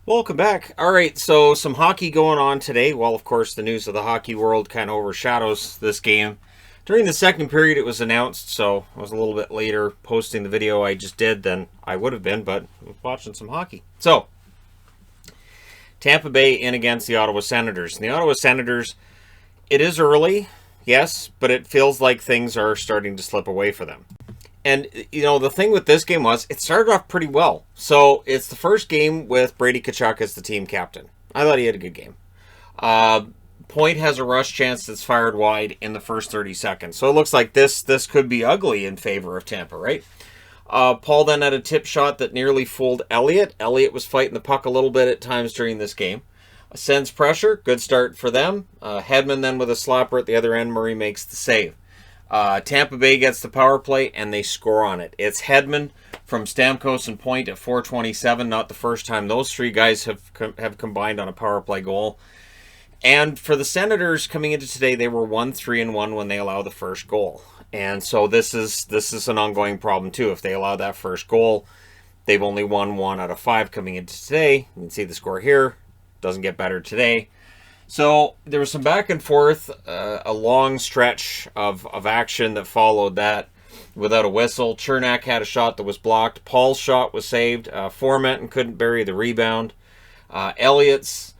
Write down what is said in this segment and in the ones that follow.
Welcome back. All right, so some hockey going on today. Well, of course, the news of the hockey world kind of overshadows this game. During the second period, it was announced, so I was a little bit later posting the video I just did than I would have been, but I was watching some hockey. So, Tampa Bay in against the Ottawa Senators. And the Ottawa Senators, it is early, yes, but it feels like things are starting to slip away for them. And, the thing with this game was, it started off pretty well. So, it's the first game with Brady Tkachuk as the team captain. I thought he had a good game. Point has a rush chance that's fired wide in the first 30 seconds. So, it looks like this could be ugly in favor of Tampa, right? Paul then had a tip shot that nearly fooled Elliott. Elliott was fighting the puck a little bit at times during this game. Sends pressure. Good start for them. Hedman then with a slapper at the other end. Murray makes the save. Tampa Bay gets the power play, and they score on it. It's Hedman from Stamkos and Point at 4:27. Not the first time those three guys have combined on a power play goal. And for the Senators coming into today, they were 1-3-1 when they allow the first goal. And so this is an ongoing problem too. If they allow that first goal, they've only won 1 out of 5 coming into today. You can see the score here. Doesn't get better today. So there was some back and forth, a long stretch of action that followed that without a whistle. Chernak had a shot that was blocked. Paul's shot was saved. Formenton couldn't bury the rebound. Elliott's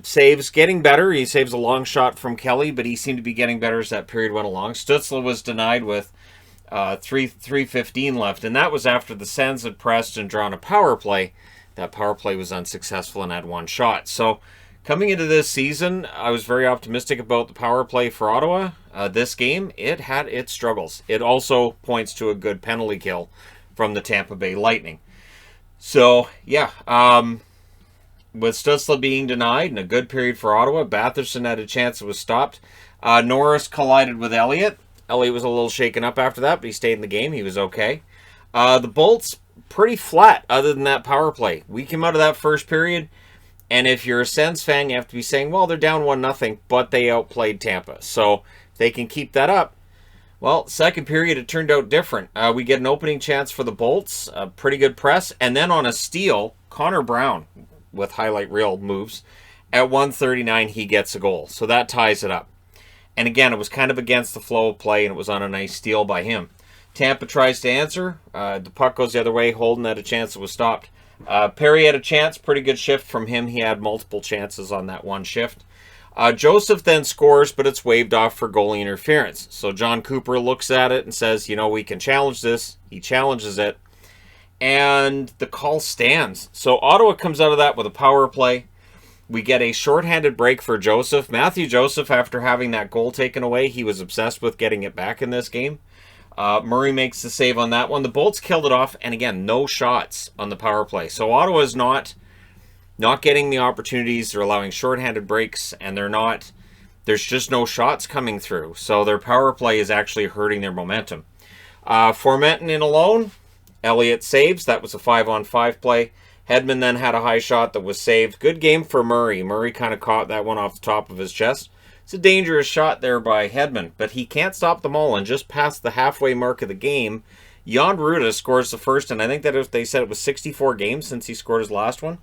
saves getting better. He saves a long shot from Kelly, but he seemed to be getting better as that period went along. Stützle was denied with 3:15 left, and that was after the Sens had pressed and drawn a power play. That power play was unsuccessful and had one shot. So coming into this season, I was very optimistic about the power play for Ottawa. This game, it had its struggles. It also points to a good penalty kill from the Tampa Bay Lightning. So, yeah, with Stützle being denied and a good period for Ottawa, Batherson had a chance. It was stopped. Norris collided with Elliott. Elliott was a little shaken up after that, but he stayed in the game. He was okay. The Bolts, pretty flat other than that power play. We came out of that first period, and if you're a Sens fan, you have to be saying, well, they're down 1-0, but they outplayed Tampa. So if they can keep that up, well, second period, it turned out different. We get an opening chance for the Bolts, a pretty good press, and then on a steal, Connor Brown, with highlight reel moves, at 1:39, he gets a goal. So that ties it up. And again, it was kind of against the flow of play, and it was on a nice steal by him. Tampa tries to answer. The puck goes the other way. Holden had a chance. It was stopped. Perry had a chance. Pretty good shift from him. He had multiple chances on that one shift. Joseph then scores, but it's waved off for goalie interference. So John Cooper looks at it and says, we can challenge this. He challenges it. And the call stands. So Ottawa comes out of that with a power play. We get a shorthanded break for Joseph. Matthew Joseph, after having that goal taken away, he was obsessed with getting it back in this game. Murray makes the save on that one. The Bolts killed it off, and again, no shots on the power play. So Ottawa's not getting the opportunities. They're allowing shorthanded breaks, and there's just no shots coming through. So their power play is actually hurting their momentum. Formenton in alone. Elliott saves. That was a 5-on-5 play. Hedman then had a high shot that was saved. Good game for Murray. Murray kind of caught that one off the top of his chest. It's a dangerous shot there by Hedman, but he can't stop them all. And just past the halfway mark of the game, Jan Rutta scores the first, and I think that they said it was 64 games since he scored his last one.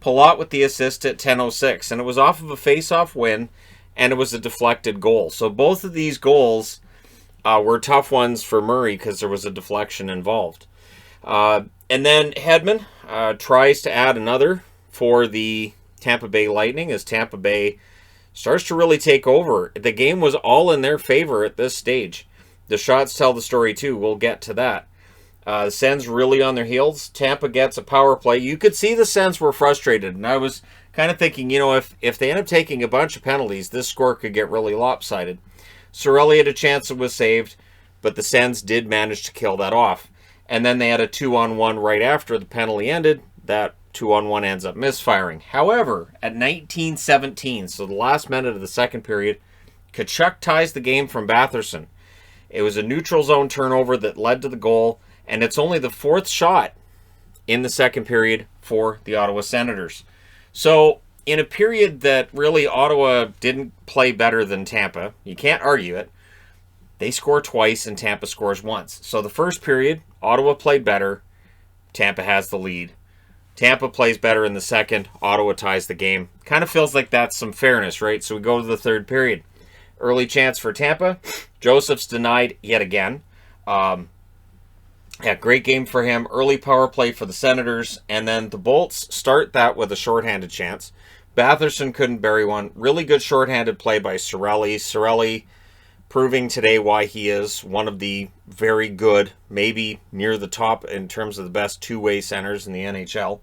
Palat with the assist at 10:06, and it was off of a face-off win, and it was a deflected goal. So both of these goals were tough ones for Murray because there was a deflection involved. And then Hedman tries to add another for the Tampa Bay Lightning as Tampa Bay starts to really take over. The game was all in their favor at this stage. The shots tell the story too. We'll get to that. The Sens really on their heels. Tampa gets a power play. You could see the Sens were frustrated, and I was kind of thinking, if they end up taking a bunch of penalties, this score could get really lopsided. Cirelli had a chance that was saved, but the Sens did manage to kill that off. And then they had a 2-on-1 right after the penalty ended. That 2-on-1 ends up misfiring. However, at 19:17, so the last minute of the second period, Tkachuk ties the game from Batherson. It was a neutral zone turnover that led to the goal, and it's only the fourth shot in the second period for the Ottawa Senators. So, in a period that really Ottawa didn't play better than Tampa, you can't argue it, they score twice and Tampa scores once. So the first period, Ottawa played better. Tampa has the lead. Tampa plays better in the second. Ottawa ties the game. Kind of feels like that's some fairness, right? So we go to the third period. Early chance for Tampa. Joseph's denied yet again. Yeah, great game for him. Early power play for the Senators. And then the Bolts start that with a shorthanded chance. Batherson couldn't bury one. Really good shorthanded play by Cirelli. Cirelli proving today why he is one of the very good, maybe near the top in terms of the best two-way centers in the NHL.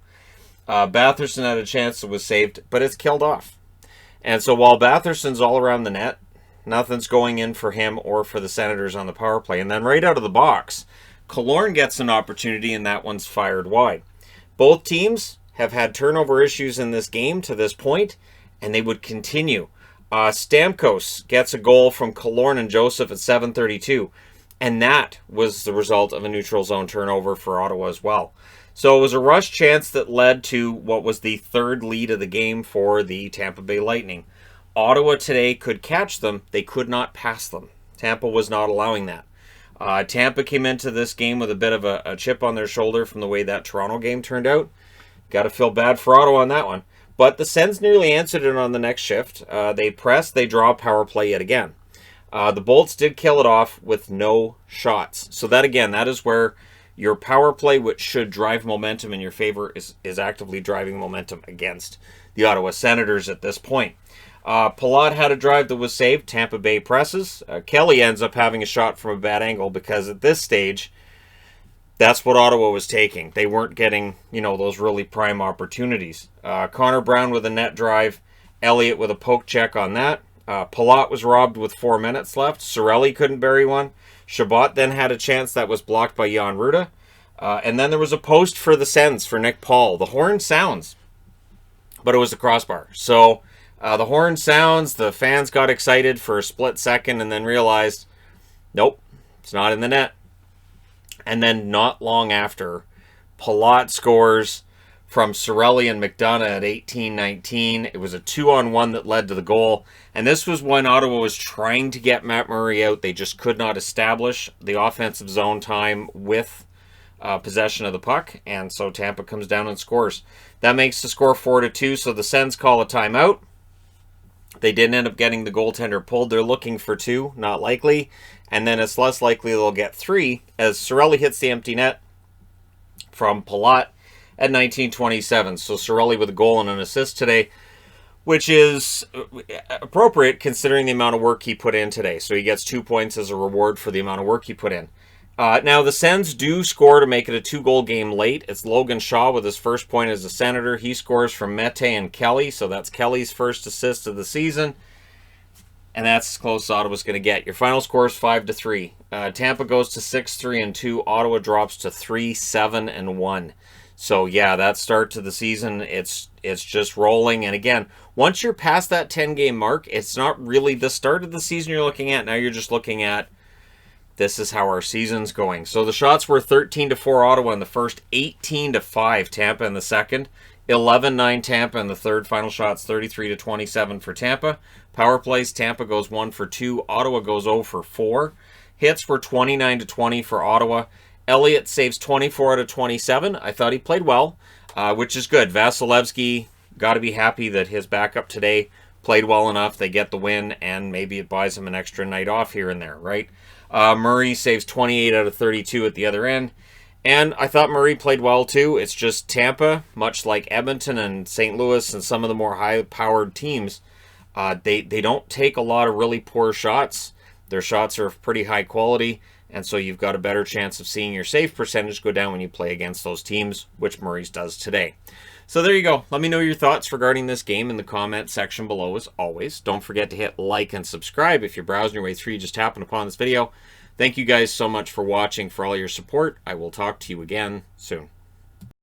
Batherson had a chance that was saved, but it's killed off. And so while Batherson's all around the net, nothing's going in for him or for the Senators on the power play. And then right out of the box, Killorn gets an opportunity, and that one's fired wide. Both teams have had turnover issues in this game to this point, and they would continue. Stamkos gets a goal from Killorn and Joseph at 7:32, and that was the result of a neutral zone turnover for Ottawa as well. So it was a rush chance that led to what was the third lead of the game for the Tampa Bay Lightning. Ottawa today could catch them. They could not pass them. Tampa was not allowing that. Tampa came into this game with a bit of a chip on their shoulder from the way that Toronto game turned out. Got to feel bad for Ottawa on that one. But the Sens nearly answered it on the next shift. They press, they draw power play yet again. The Bolts did kill it off with no shots. So that, again, that is where your power play, which should drive momentum in your favor, is actively driving momentum against the Ottawa Senators at this point. Palat had a drive that was saved. Tampa Bay presses. Kelly ends up having a shot from a bad angle because at this stage, that's what Ottawa was taking. They weren't getting, those really prime opportunities. Connor Brown with a net drive. Elliott with a poke check on that. Palat was robbed with 4 minutes left. Cirelli couldn't bury one. Chabot then had a chance that was blocked by Jan Ruda. And then there was a post for the Sens for Nick Paul. The horn sounds, but it was the crossbar. So the horn sounds, the fans got excited for a split second and then realized, nope, it's not in the net. And then not long after, Palat scores from Cirelli and McDonough at 18-19. It was a 2-on-1 that led to the goal. And this was when Ottawa was trying to get Matt Murray out. They just could not establish the offensive zone time with possession of the puck. And so Tampa comes down and scores. That makes the score 4-2. So the Sens call a timeout. They didn't end up getting the goaltender pulled. They're looking for 2, not likely. And then it's less likely they'll get 3 as Cirelli hits the empty net from Palat at 19:27. So Cirelli with a goal and an assist today, which is appropriate considering the amount of work he put in today. So he gets 2 points as a reward for the amount of work he put in. Now the Sens do score to make it a 2-goal game late. It's Logan Shaw with his first point as a Senator. He scores from Mete and Kelly, so that's Kelly's first assist of the season. And that's as close as Ottawa's going to get. Your final score is 5-3. Tampa goes to 6-3-2. Ottawa drops to 3-7-1. So yeah, that start to the season, it's just rolling. And again, once you're past that 10-game mark, it's not really the start of the season you're looking at. Now you're just looking at, this is how our season's going. So the shots were 13-4 Ottawa in the first, 18-5 Tampa in the second, 11-9 Tampa in the third. Final shots 33-27 for Tampa. Power plays, Tampa goes 1 for 2. Ottawa goes 0 for 4. Hits were 29-20 for Ottawa. Elliott saves 24 out of 27. I thought he played well, which is good. Vasilevsky, got to be happy that his backup today played well enough. They get the win, and maybe it buys him an extra night off here and there, right? Murray saves 28 out of 32 at the other end. And I thought Murray played well too. It's just Tampa, much like Edmonton and St. Louis and some of the more high-powered teams, they don't take a lot of really poor shots. Their shots are of pretty high quality, and so you've got a better chance of seeing your save percentage go down when you play against those teams, which Murray's does today. So there you go. Let me know your thoughts regarding this game in the comment section below as always. Don't forget to hit like and subscribe if you're browsing your way through. You just happened upon this video. Thank you guys so much for watching, for all your support. I will talk to you again soon.